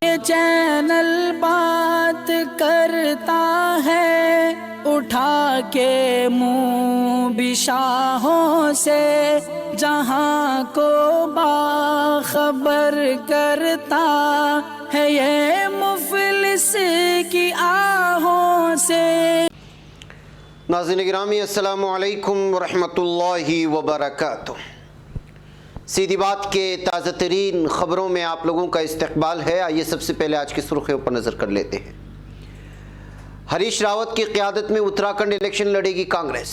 ये चैनल बात करता है, उठा के मुंह बिशाहों से, जहां को बाखबर करता है ये मुफलिस की आहों से। नाज़रीन गिरामी, अस्सलामु अलैकुम वरहमतुल्लाहि वबरकातुह। सीधी बात के ताज़ा तरीन ख़बरों में आप लोगों का इस्तकबाल है। आइए सबसे पहले आज की सुर्खियों पर नज़र कर लेते हैं। हरीश रावत की क़यादत में उत्तराखंड इलेक्शन लड़ेगी कांग्रेस।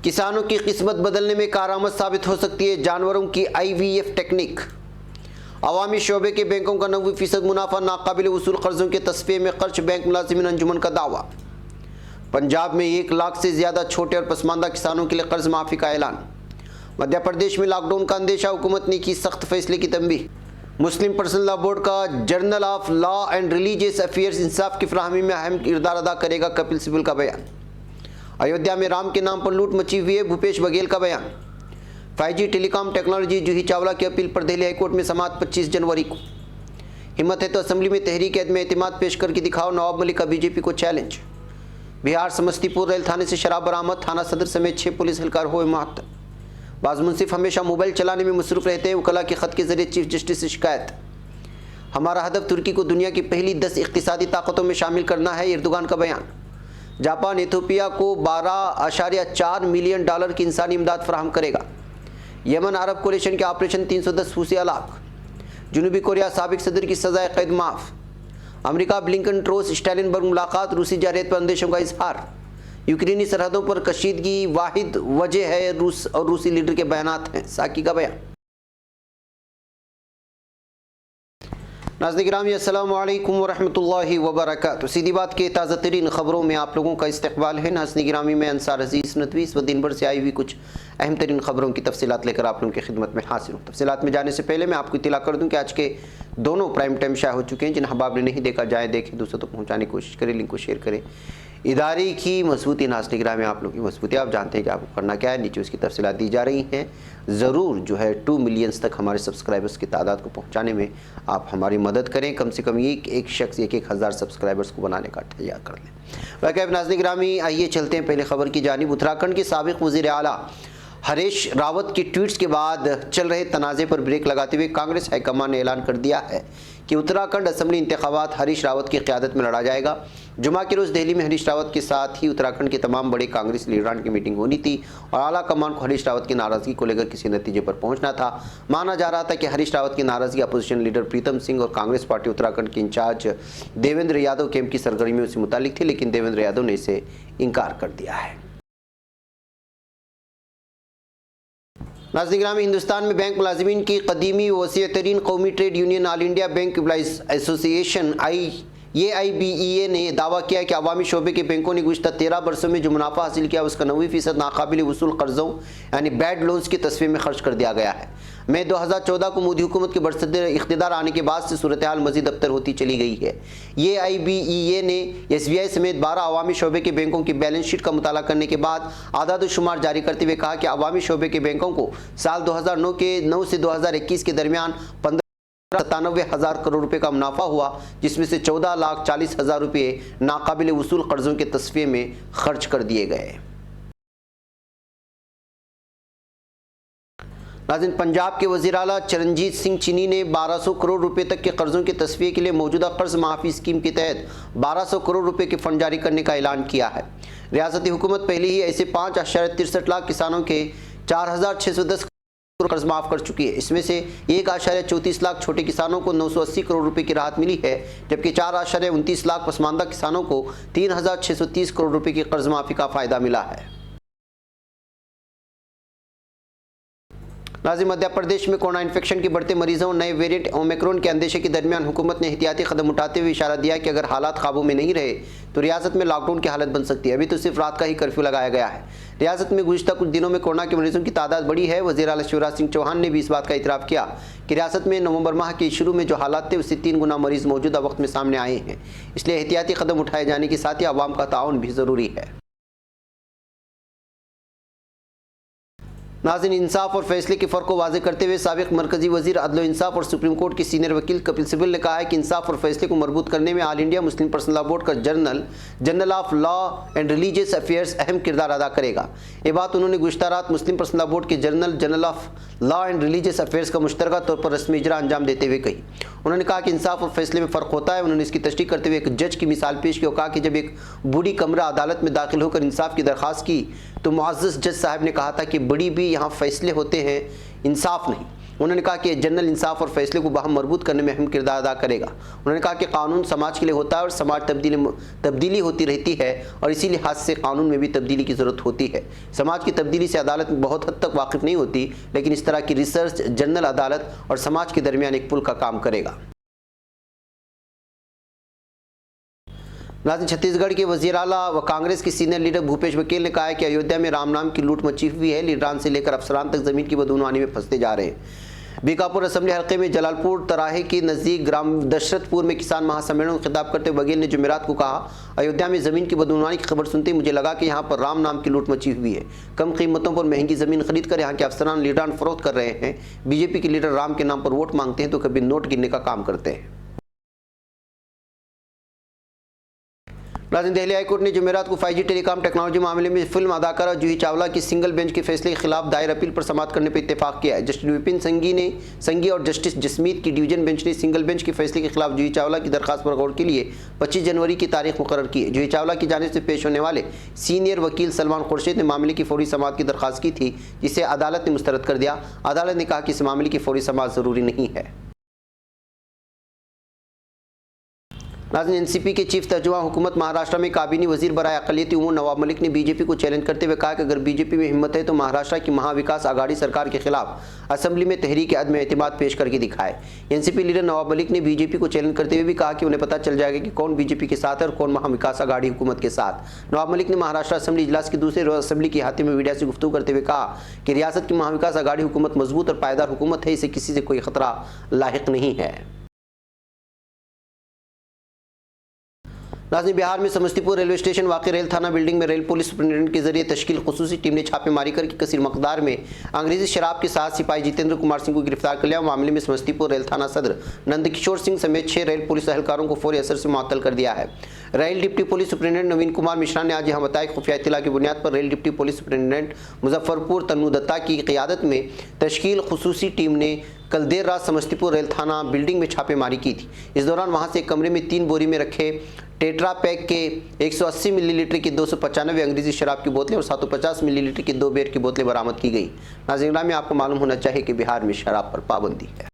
किसानों की किस्मत बदलने में कारआमद साबित हो सकती है जानवरों की IVF टेक्निक। अवामी शोबे के बैंकों का 90% मुनाफा नाकाबिल वसूल कर्जों के तस्फिये में खर्च, बैंक मुलाजिमीन अंजुमन का दावा। पंजाब में 1 लाख से ज़्यादा छोटे और पसमानदा किसानों के लिए कर्ज माफ़ी का ऐलान। मध्य प्रदेश में लॉकडाउन का अंदेशा, हुकूमत ने की सख्त फैसले की तंबीह। मुस्लिम पर्सनल लॉ बोर्ड का journal of law and religious affairs इंसाफ की फराहमी में अहम किरदार अदा करेगा, कपिल सिब्बल का बयान। अयोध्या में राम के नाम पर लूट मची हुई है, भूपेश बघेल का बयान। 5G telecom technology, Juhi Chawla की अपील पर दिल्ली हाईकोर्ट में समाअत 25 जनवरी को। हिम्मत है तो असेंबली में तहरीक अदम एतमाद पेश करके दिखाओ, नवाब मलिक का बीजेपी को चैलेंज। बिहार समस्तीपुर रेल थाने से शराब बरामद, थाना सदर समेत 6 पुलिस एहलकार हुए मुअत्तल। बाज़ मुंसिफ हमेशा मोबाइल चलाने में मसरूफ़ रहते हैं, वकला के ख़त के जरिए चीफ जस्टिस से शिकायत। हमारा हदफ तुर्की को दुनिया की पहली 10 इक़्तिसादी ताकतों में शामिल करना है, एर्दोगान का बयान। जापान इथियोपिया को $12.4 मिलियन की इंसानी इमदाद फराहम करेगा। यमन अरब कोलिशन के ऑपरेशन 310 फूसी हलाक। जनूबी कोरिया साबिक सदर की सज़ाए कैद माफ़। अमेरिका ब्लिंकन ट्रोस स्टैलिनबर्ग मुलाकात, रूसी जारहत पर अंदेशों का इजहार। यूक्रेनी सरहदों पर कशीदगी वाहिद वजह है, रूस और रूसी लीडर के बयानात हैं, साकी का बयान। नाज़रीन गिरामी, अस्सलामु अलैकुम वरहमतुल्लाहि वबरकातुह। सीधी बात के ताज़ा तरीन ख़बरों में आप लोगों का इस्तकबाल है। नाज़रीन गिरामी, मैं अंसार अजीज़ नदवी इस वक्त दिन भर से आई हुई कुछ अहम तरीन ख़बरों की तफसीलात लेकर आप लोगों की खिदमत में हाजिर हूँ। तफसीलात में जाने से पहले मैं आपको इत्तला कर दूँ कि आज के दोनों प्राइम टाइम शाये हो चुके हैं। जिन अहबाब ने नहीं देखा, जाए देखें, दूसरों तक पहुँचाने की कोशिश करें, लिंक को शेयर करें। इदारे की मजबूती, नाज़रीन गिरामी, आप लोगों की मजबूती, आप जानते हैं कि आपको करना क्या है। नीचे उसकी तफसीलात दी जा रही हैं। ज़रूर जो है 2 मिलियन तक हमारे सब्सक्राइबर्स की तादाद को पहुंचाने में आप हमारी मदद करें। कम से कम एक शख्स 1,000 सब्सक्राइबर्स को बनाने का तैयार कर लें। वाकई नाज़रीन गिरामी, आइए चलते हैं पहले खबर की जानिब। उत्तराखंड के साबिक़ वज़ीर आला हरीश रावत की ट्वीट्स के बाद चल रहे तनाज़े पर ब्रेक लगाते हुए कांग्रेस हाईकमान ने ऐलान कर दिया है कि उत्तराखंड असम्बली इंतखाबात हरीश रावत की क़यादत में लड़ा जाएगा। जुमा के रोज़ दिल्ली में हरीश रावत के साथ ही उत्तराखंड के तमाम बड़े कांग्रेस लीडरान की मीटिंग होनी थी और आला कमान को हरीश रावत की नाराज़गी को लेकर किसी नतीजे पर पहुंचना था। माना जा रहा था कि हरीश रावत की नाराज़गी अपोजिशन लीडर प्रीतम सिंह और कांग्रेस पार्टी उत्तराखंड के इंचार्ज देवेंद्र यादव कैंप की सरगर्मियों से मुतालिक थी, लेकिन देवेंद्र यादव ने इसे इनकार कर दिया है। नाज़रीन गिरामी, हिंदुस्तान में बैंक मुलाजिमीन की कदीमी वसीअतरीन कौमी trade union all India bank employees association AIBEA ने दावा किया कि अवामी शोबे के बैंकों ने गुज़श्ता 13 वर्षों में जो मुनाफा हासिल किया उसका 90% नाकाबिल वसूल कर्ज़ों यानी बैड लोन्स के तस्फिये में खर्च कर दिया गया है। मई 2014 को मोदी हुकूमत के बरसदर इख्तिदार आने के बाद से सूरत हाल मज़ीद अबतर होती चली गई है। AIBEA ने SBI समेत 12 अवामी शोबे के बैंकों की बैलेंस शीट का मुताला करने के बाद आदाद शुमार जारी करते हुए कहा कि अवामी शोबे के बैंकों को साल 2009 से 2021 के दरमियान 97,000 करोड़ रुपए का मुनाफा हुआ, जिसमें से 14,40,000 रुपये नाकाबिल वसूल कर्जों के तस्फिये में खर्च कर दिए गए। नाज़रीन, पंजाब के वज़ीर आला चरणजीत सिंह चन्नी ने 1200 करोड़ रुपए तक के कर्जों के तस्फिये के लिए मौजूदा कर्ज माफ़ी स्कीम के तहत 1200 करोड़ रुपए के फंड जारी करने का ऐलान किया है। रियासती हुकूमत पहले ही ऐसे 5.63 लाख किसानों के 4,610 कर्ज माफ कर चुकी है। इसमें से 1.34 लाख छोटे किसानों को 980 करोड़ रुपए की राहत मिली है, जबकि 4.29 लाख पसमानदा किसानों को 3,630 करोड़ रुपए की कर्ज माफी का फायदा मिला है। नाज़रीन, मध्य प्रदेश में कोरोना इन्फेक्शन के बढ़ते मरीजों नए वेरिएंट ओमिक्रॉन के अंदेशे के दरमियान हुकूमत ने एहतियाती कदम उठाते हुए इशारा दिया कि अगर हालात काबू में नहीं रहे तो रियासत में लॉकडाउन की हालत बन सकती है। अभी तो सिर्फ रात का ही कर्फ्यू लगाया गया है। रियासत में गुज़श्ता कुछ दिनों में कोरोना के मरीजों की तादाद बढ़ी है। वज़ीर आला शिवराज सिंह चौहान ने भी इस बात का इतराफ़ किया कि रियासत में नवंबर माह के शुरू में जो हालात थे उससे 3 गुना मरीज मौजूदा वक्त में सामने आए हैं। इसलिए एहतियाती कदम उठाए जाने के साथ ही आवाम का ताउन भी ज़रूरी है। नाज़रीन, इंसाफ और फैसले के फ़र्क को वाज़ेह करते हुए साबिक़ मरकज़ी वज़ीर अदल इंसाफ और सुप्रीम कोर्ट के सीनियर वकील कपिल सिब्बल ने कहा है कि इंसाफ और फैसले को मरबूत करने में all India Muslim personal law board का general of law and religious affairs अहम किरदार अदा करेगा। ये बात उन्होंने गुज़श्ता रात मुस्लिम पर्सनल लॉ बोर्ड के general of law and religious affairs का मुश्तरका तौर पर रस्मी इजरा अंजाम देते हुए कही। उन्होंने कहा कि इंसाफ और फैसले में फ़र्क होता है। उन्होंने इसकी तशरीह करते हुए एक जज की मिसाल पेश की और कहा कि जब एक बूढ़ी कमरा अदालत में दाखिल होकर इंसाफ की दरख्वास्त की तो मुअज़्ज़ज़ जज साहब ने कहा था कि बड़ी भी यहाँ फैसले होते हैं, इंसाफ नहीं। उन्होंने कहा कि जनरल इंसाफ और फैसले को बाहम मरबूत करने में अहम किरदार अदा करेगा। उन्होंने कहा कि कानून समाज के लिए होता है और समाज तब्दीली होती रहती है और इसी लिहाज से कानून में भी तब्दीली की ज़रूरत होती है। समाज की तब्दीली से अदालत बहुत हद तक वाकिफ़ नहीं होती, लेकिन इस तरह की रिसर्च जनरल अदालत और समाज के दरमियान एक पुल का काम करेगा। नाज़रीन, छत्तीसगढ़ के वज़ीर आला व कांग्रेस के सीनियर लीडर भूपेश बघेल ने कहा है कि अयोध्या में राम नाम की लूट मची हुई है। लीडरान से लेकर अफसरान तक ज़मीन की बदूनवानी में फंसते जा रहे हैं। बीकापुर असम्बली हल्के में जलालपुर तराहे के नज़दीक ग्राम दशरथपुर में किसान महासम्मेलन को खिताब करते हुए बघेल ने जुमेरात को कहा, अयोध्या में ज़मीन की बदूनवानी की खबर सुनते ही मुझे लगा कि यहाँ पर राम नाम की लूट मची हुई है। कम कीमतों पर महंगी ज़मीन खरीद कर यहाँ के अफसरान लीडरान फरोख्त कर रहे हैं। बीजेपी के लीडर राम के नाम पर वोट मांगते हैं तो कभी नोट गिनने का काम करते हैं। दिल्ली हाईकोर्ट ने जुमेरात को 5G टेलीकॉम टेक्नोलॉजी मामले में फिल्म अदाकारा जूही चावला की सिंगल बेंच के फैसले के खिलाफ दायर अपील पर समाअत करने पर इत्तेफाक किया है। जस्टिस विपिन संघी और जस्टिस जसमीत की डिवीजन बेंच ने सिंगल बेंच के फैसले के खिलाफ जूही चावला की दरखास्त पर गौर के लिए 25 जनवरी की तारीख मुकर्रर की है। जूही चावला की जानिब से पेश होने वाले सीनियर वकील सलमान खुर्शीद ने मामले की फौरी समाअत की दरखास्त की थी, जिसे अदालत ने मुस्तरद कर दिया। अदालत ने कहा कि इस मामले की फौरी समाअत ज़रूरी नहीं है। नाज़रीन, एनसीपी के चीफ तर्जुमा हुकूमत महाराष्ट्र में काबीनी वजीर बराए अक़लियती उमूर नवाब मलिक ने बीजेपी को चैलेंज करते हुए कहा कि अगर बीजेपी में हिम्मत है तो महाराष्ट्र की महाविकास आघाड़ी सरकार के खिलाफ असेंबली में तहरीक अदम एतमाद पेश करके दिखाए। एनसीपी लीडर नवाब मलिक ने बीजेपी को चैलेंज करते हुए भी कहा कि उन्हें पता चल जाएगा कि कौन बीजेपी के साथ है और कौन महाविकास आघाड़ी हुकूमत के साथ। नवाब मलिक ने महाराष्ट्र असेंबली इजलास के दूसरे रोज असेंबली की हाथी में मीडिया से गुफ्तगू करते हुए कहा कि रियासत की महाविकास आघाड़ी हुकूमत मजबूत और पायदार हुकूमत है, इसे किसी से कोई खतरा लाहिक नहीं है। नाज़रीन, बिहार में समस्तीपुर रेलवे स्टेशन वाक़ई रेल थाना बिल्डिंग में रेल पुलिस सुपरिटेंडेंट के जरिए तश्कील खुसूसी टीम ने छापेमारी करके कसीर मकदार में अंग्रेजी शराब के साथ सिपाही जितेंद्र कुमार सिंह को गिरफ्तार कर लिया। मामले में समस्तीपुर रेल थाना सदर नंदकिशोर सिंह समेत 6 रेल पुलिस एहलकारों को फौरी असर से मुअत्तल कर दिया है। Rail deputy police superintendent Naveen Kumar Mishra ने आज यहाँ बताया खुफिया इत्तला की बुनियाद पर rail deputy police superintendent Muzaffarpur Tannu Datta की क़ियादत में तश्कील खुसूसी टीम ने कल देर रात समस्तीपुर रेल थाना बिल्डिंग में छापेमारी की थी। इस दौरान वहां से एक कमरे में 3 बोरी में रखे टेट्रा पैक के 180 मिलीलीटर की 295 अंग्रेजी शराब की बोतलें और 750 मिलीलीटर की 2 बियर की बोतलें बरामद की गई। नाज़रीन, में आपको मालूम होना चाहिए कि बिहार में शराब पर पाबंदी है।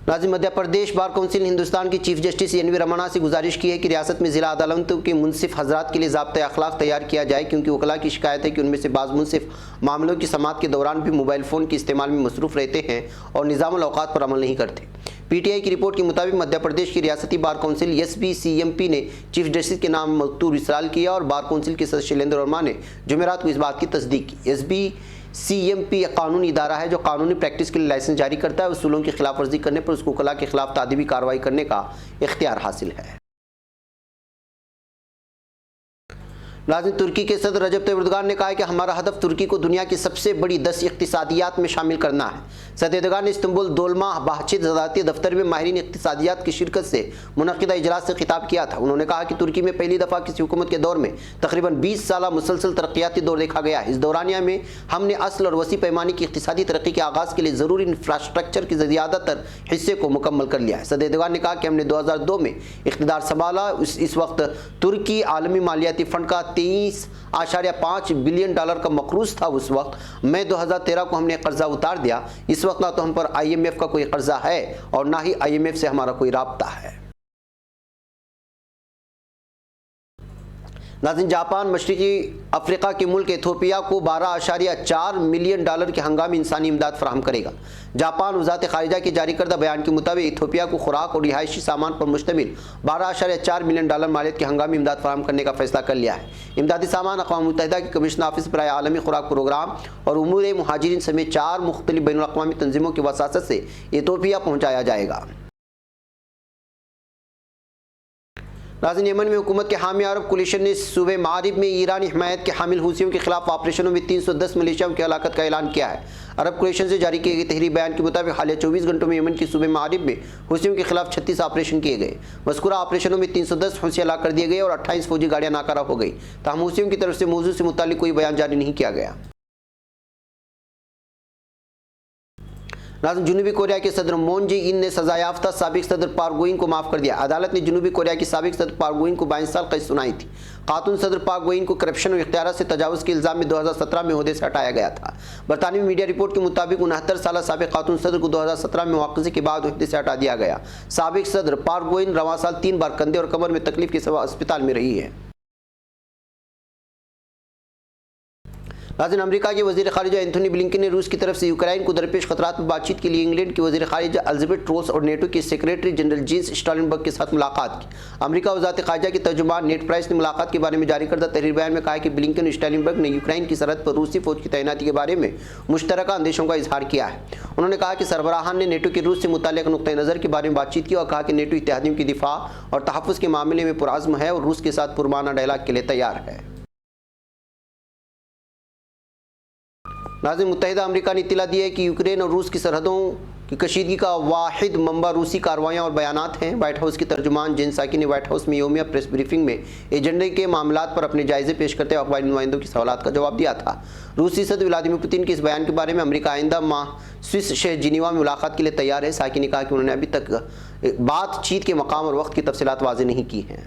नाज़रीन, मध्य प्रदेश बार काउंसिल हिंदुस्तान की चीफ जस्टिस एन.वी. रमन्ना से गुजारिश की है कि रियासत में ज़िला अदालतों के मुंसिफ हजरात के लिए ज़ाब्ता अखलाक तैयार किया जाए, क्योंकि वकला की शिकायत है कि उनमें से बाज़ मुंसिफ मामलों की समाअत के दौरान भी मोबाइल फ़ोन के इस्तेमाल में मसरूफ़ रहते हैं और निज़ामुल औक़ात पर अमल नहीं करते। पीटीआई की रिपोर्ट के मुताबिक मध्य प्रदेश की रियासती बार काउंसिल SBCMP ने चीफ जस्टिस के नाम मकतूब इरसाल किया और बार काउंसिल के सदस्य शैलेंद्र वर्मा ने जुमेरात को इस बात की तस्दीक की। SBCMP एक कानूनी इदारा है जो कानूनी प्रैक्टिस के लिए लाइसेंस जारी करता है। उसूलों की खिलाफ वर्जी करने पर उसको वकला के खिलाफ तादीबी कार्रवाई करने का इख्तियार हासिल है। नाज़रीन, तुर्की के सदर रजब तैयब एर्दोगान ने कहा है कि हमारा हदफ तुर्की को दुनिया की सबसे बड़ी 10 इक्तिसादियात में शामिल करना है। सदर एर्दोगान ने इस्तांबुल दोलमा बाहचित ज़राती दफ्तर में माहिरीन इक्तिसादियात की शिरकत से मुनक़िदा इजलास से खिताब किया था। उन्होंने कहा कि तुर्की में पहली दफ़ा किसी हुकूमत के दौर में तकरीबन 20 साल मुसलसल तरक्याती दौर देखा गया है। इस दौरानिया में हमने असल और वसी पैमाने की इक्तिसादी तरक्की के आगाज़ के लिए ज़रूरी इंफ्रास्ट्रक्चर के ज़्यादातर हिस्से को मुकम्मल कर लिया है। सदर एर्दोगान ने कहा कि हमने 2002 में इक़्तिदार संभाला। इस वक्त तुर्की आलमी मालियाती फ़ंड का 23.5 बिलियन डॉलर का मकरूज था। उस वक्त मई 2013 को हमने कर्जा उतार दिया। इस वक्त ना तो हम पर IMF का कोई कर्जा है और ना ही IMF से हमारा कोई राब्ता है। नाज़रीन, जापान मशरिकी अफ्रीका के मुल्क एथियोपिया को 12.4 मिलियन डॉलर की हंगामी इंसानी इमदाद फराहम करेगा। जापान वज़ारत ख़ारिजा के जारी करदा बयान के मुताबिक एथियोपिया को खुराक और रिहायशी सामान पर मुश्तमिल 12.4 मिलियन डॉलर मालियत की हंगामी इमदाद फराहम करने का फैसला कर लिया है। इमदादी सामान अक़वाम मुत्तहिदा के कमिश्नर ऑफिस बराए आलमी खुराक प्रोग्राम और उमूर मुहाजिरीन समेत 4 मुख्तलिफ बैनुल अक़वामी तंजीमों की वसासत से एथियोपिया पहुँचाया जाएगा। नाज़रीन, यमन में हुकूमत के हामी अरब कोलिशन ने सूबे मारिब में ईरानी हिमायत के हामिल हूसियों के खिलाफ ऑपरेशनों में 310 मिलिशियाओं की हलाकत का ऐलान किया है। अरब कोलिशन से जारी किए गए तहरीरी बयान के मुताबिक हालिया 24 घंटों में यमन के सूबे मारिब में हूसियों के खिलाफ 36 ऑपरेशन किए गए। मज़कूरा ऑपरेशनों में 310 हूसी हलाक कर दिए गए और 28 फौजी गाड़ियाँ नाकारा हो गई। ताहम हूसियों की तरफ से मौजूद से मुताल्लिक कोई बयान जारी नहीं किया गया। नाज़रीन, जनूबी कोरिया के सदर मून जे इन ने सजा याफ्ता साबिक सदर पार्क गोइन को माफ़ कर दिया। अदालत ने जनूबी कोरिया की साबिक सदर पार्क गोइन को 22 साल कैद सुनाई थी। खातून सदर पार्क गोइन को करप्शन और इख्तियार से तजावुज़ के इल्ज़ाम में 2017 में ओहदे से हटाया गया था। बरतानवी मीडिया रिपोर्ट के मुताबिक 69 साल साबिक खातून सदर को 2017 में मुआवजे के बाद ओहदे से हटा दिया गया। साबिक सदर पार्क गोइन रवां साल 3 बार कंधे और कमर में तकलीफ के सबब अस्पताल में रही है। नाज़रीन, अमेरिका के वज़ीर ख़ारिजा एंथोनी ब्लिंकन ने रूस की तरफ से यूक्रेन को दरपेश खतरात में बातचीत के लिए इंग्लैंड के वज़ीर ख़ारिजा एलिज़ाबेथ ट्रूस और नेटो के सेक्रेटरी जनरल जेंस स्टोल्टनबर्ग के साथ मुलाकात की। अमेरिका वज़ारत ख़ारिजा के तर्जुमान नेट प्राइस ने मुलाकात के बारे में जारी करदा तहरीर बयान में कहा कि ब्लिंकन और स्टोल्टनबर्ग ने यूक्रेन की सरहद पर रूसी फौज की तैनाती के बारे में मुश्तरका अंदेशों का इजहार किया है। उन्होंने कहा कि सरबराहान ने नेटो के रूस से मुताल्लिक़ नुक़्ता नज़र के बारे में बातचीत की और कहा कि नेटो इत्तेहादियों की दिफा और तहफ़्फ़ुज़ के मामले में पुरअज़्म है और रूस के साथ पुरमाना डायलॉग के लिए तैयार है। नाज़रीन, मुत्तहिदा अमेरिका ने इत्तला दी है कि यूक्रेन और रूस की सरहदों की कशीदगी का वाहिद मंबा रूसी कार्रवाइयाँ और बयानात हैं। व्हाइट हाउस के तर्जुमान जेन साकी ने व्हाइट हाउस में योमिया प्रेस ब्रीफिंग में एजेंडे के मामलात पर अपने जायजे पेश करते हुए अखबारी नुमाइंदों के सवालात का जवाब दिया था। रूसी सदर व्लादिमीर पुतिन के इस बयान के बारे में अमेरिका आइंदा माह स्विस शहर जिनीवा में मुलाकात के लिए तैयार है। साकी ने कहा कि उन्होंने अभी तक बातचीत के मकाम और वक्त की तफसीलात वाज़ेह नहीं की हैं।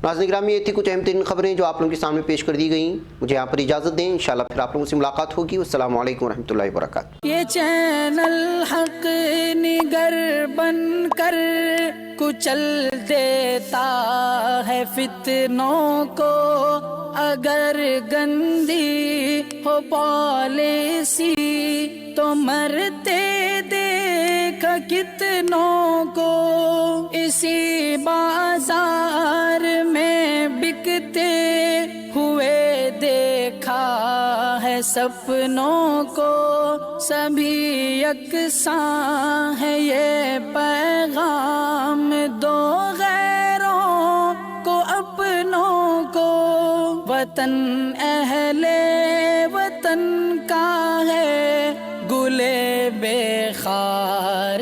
नाज़रीन गिरामी, ये थी कुछ अहम तरीन खबरें जो आप लोगों के सामने पेश कर दी गई। मुझे यहाँ पर इजाज़त दें, इंशाल्लाह फिर आप लोगों से मुलाकात होगी। अस्सलामु अलैकुम रहमतुल्लाहि व बरकातुहू। ये चैनल हक निगर बन कर कुचल देता है फितनों को। अगर गंदी हो पॉलिसी तो मरते देख कितनों को। इसी बाजार में बिकते हुए देखा है सपनों को। सभी यकसां है ये पैगाम दो गैरों को अपनों को। वतन अहले वतन का है गुले बेखार